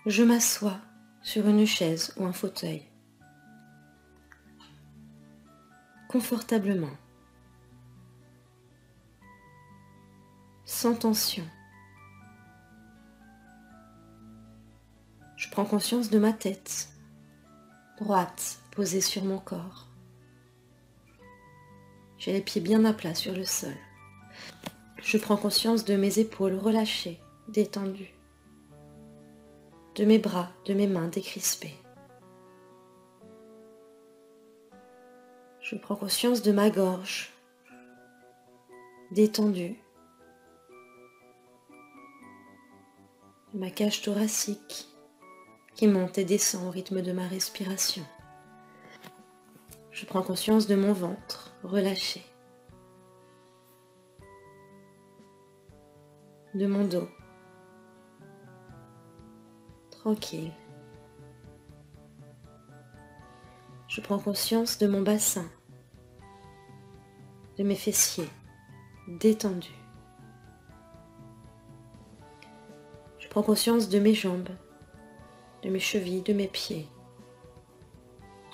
Je m'assois sur une chaise ou un fauteuil, confortablement, sans tension. Je prends conscience de ma tête, droite, posée sur mon corps. J'ai les pieds bien à plat sur le sol. Je prends conscience de mes épaules relâchées, détendues, de mes bras, de mes mains décrispées. Je prends conscience de ma gorge, détendue, de ma cage thoracique qui monte et descend au rythme de ma respiration. Je prends conscience de mon ventre relâché, de mon dos, tranquille. Je prends conscience de mon bassin, de mes fessiers, détendus. Je prends conscience de mes jambes, de mes chevilles, de mes pieds,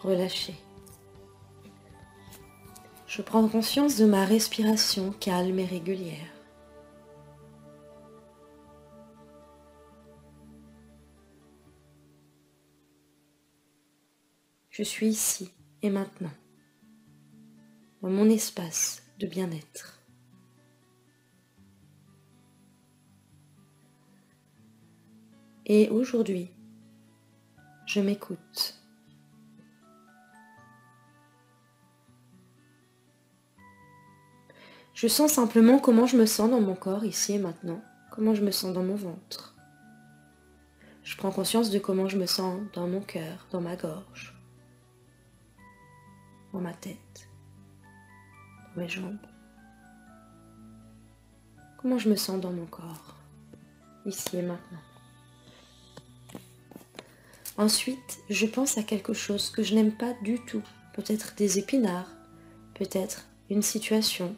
relâchés. Je prends conscience de ma respiration calme et régulière. Je suis ici et maintenant, dans mon espace de bien-être. Et aujourd'hui, je m'écoute. Je sens simplement comment je me sens dans mon corps ici et maintenant, comment je me sens dans mon ventre. Je prends conscience de comment je me sens dans mon cœur, dans ma gorge, dans ma tête, dans mes jambes. Comment je me sens dans mon corps, ici et maintenant. Ensuite, je pense à quelque chose que je n'aime pas du tout. Peut-être des épinards, peut-être une situation,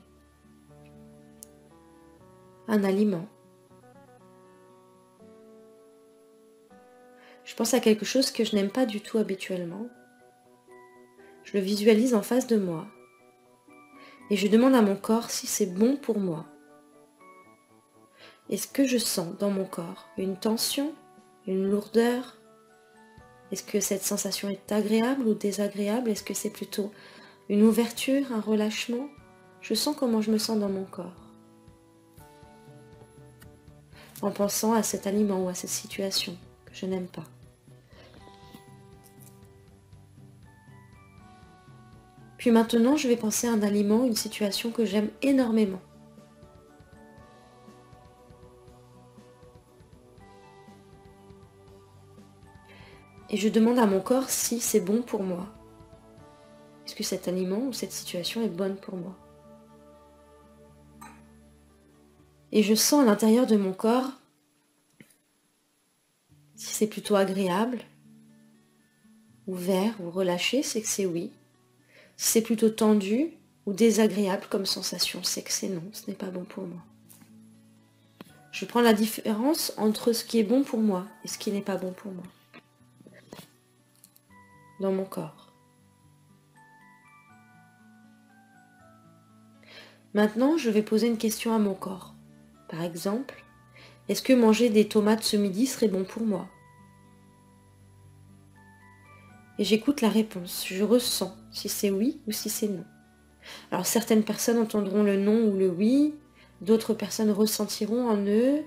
un aliment. Je pense à quelque chose que je n'aime pas du tout habituellement. Je le visualise en face de moi et je demande à mon corps si c'est bon pour moi. Est-ce que je sens dans mon corps une tension, une lourdeur? Est-ce que cette sensation est agréable ou désagréable? Est-ce que c'est plutôt une ouverture, un relâchement? Je sens comment je me sens dans mon corps. En pensant à cet aliment ou à cette situation que je n'aime pas. Puis maintenant, je vais penser à un aliment, une situation que j'aime énormément. Et je demande à mon corps si c'est bon pour moi. Est-ce que cet aliment ou cette situation est bonne pour moi? Et je sens à l'intérieur de mon corps si c'est plutôt agréable, ouvert ou relâché, c'est que c'est oui. Si c'est plutôt tendu ou désagréable comme sensation, c'est que c'est non, ce n'est pas bon pour moi. Je prends la différence entre ce qui est bon pour moi et ce qui n'est pas bon pour moi. Dans mon corps. Maintenant, je vais poser une question à mon corps. Par exemple, est-ce que manger des tomates ce midi serait bon pour moi? Et j'écoute la réponse, je ressens si c'est oui ou si c'est non. Alors certaines personnes entendront le non ou le oui, d'autres personnes ressentiront un eux,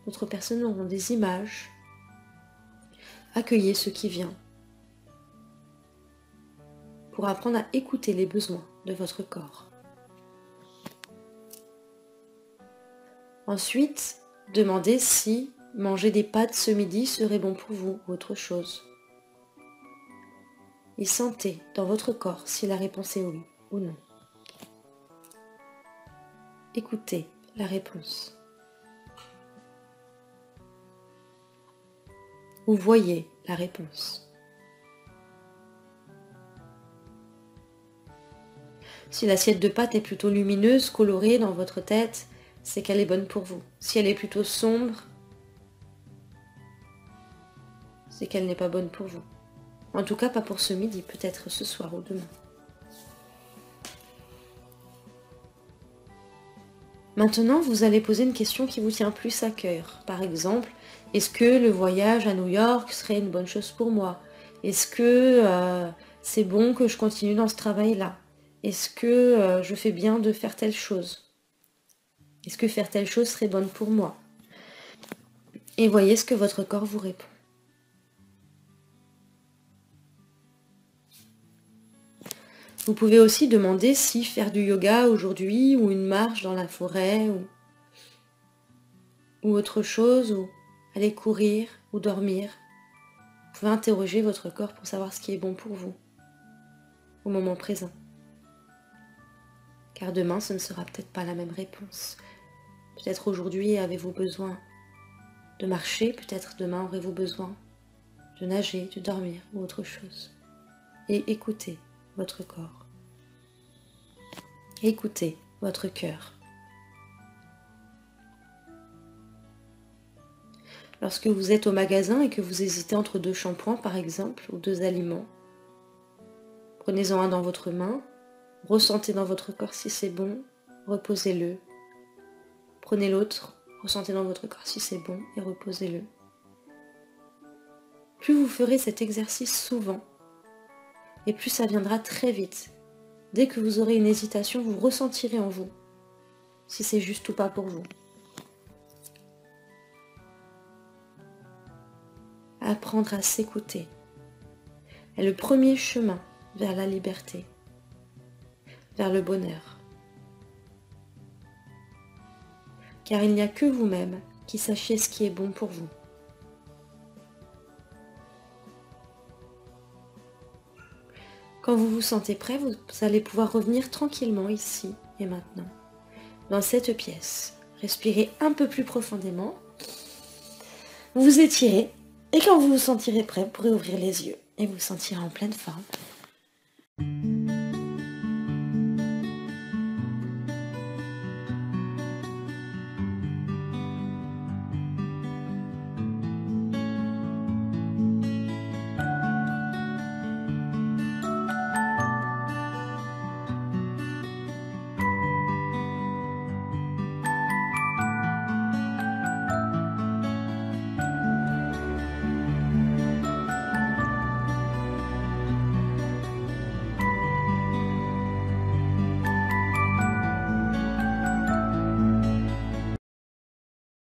d'autres personnes auront des images. Accueillez ce qui vient pour apprendre à écouter les besoins de votre corps. Ensuite, demandez si manger des pâtes ce midi serait bon pour vous ou autre chose. Et sentez dans votre corps si la réponse est oui ou non. Écoutez la réponse. Ou voyez la réponse. Si l'assiette de pâtes est plutôt lumineuse, colorée dans votre tête, c'est qu'elle est bonne pour vous. Si elle est plutôt sombre, c'est qu'elle n'est pas bonne pour vous. En tout cas, pas pour ce midi, peut-être ce soir ou demain. Maintenant, vous allez poser une question qui vous tient plus à cœur. Par exemple, est-ce que le voyage à New York serait une bonne chose pour moi? Est-ce que c'est bon que je continue dans ce travail-là? Est-ce que je fais bien de faire telle chose? Est-ce que faire telle chose serait bonne pour moi? Et voyez ce que votre corps vous répond. Vous pouvez aussi demander si faire du yoga aujourd'hui, ou une marche dans la forêt, ou autre chose, ou aller courir, ou dormir. Vous pouvez interroger votre corps pour savoir ce qui est bon pour vous, au moment présent. Car demain, ce ne sera peut-être pas la même réponse. Peut-être aujourd'hui avez-vous besoin de marcher, peut-être demain aurez-vous besoin de nager, de dormir, ou autre chose. Et écoutez votre corps. Écoutez votre cœur. Lorsque vous êtes au magasin et que vous hésitez entre 2 shampoings par exemple, ou 2 aliments, prenez-en un dans votre main, ressentez dans votre corps si c'est bon, reposez-le. Prenez l'autre, ressentez dans votre corps si c'est bon et reposez-le. Plus vous ferez cet exercice souvent, et plus ça viendra très vite. Dès que vous aurez une hésitation, vous ressentirez en vous si c'est juste ou pas pour vous. Apprendre à s'écouter est le premier chemin vers la liberté, vers le bonheur. Car il n'y a que vous-même qui sachiez ce qui est bon pour vous. Quand vous vous sentez prêt, vous allez pouvoir revenir tranquillement ici et maintenant, dans cette pièce. Respirez un peu plus profondément, vous étirez, et quand vous vous sentirez prêt, vous pourrez ouvrir les yeux et vous sentirez en pleine forme.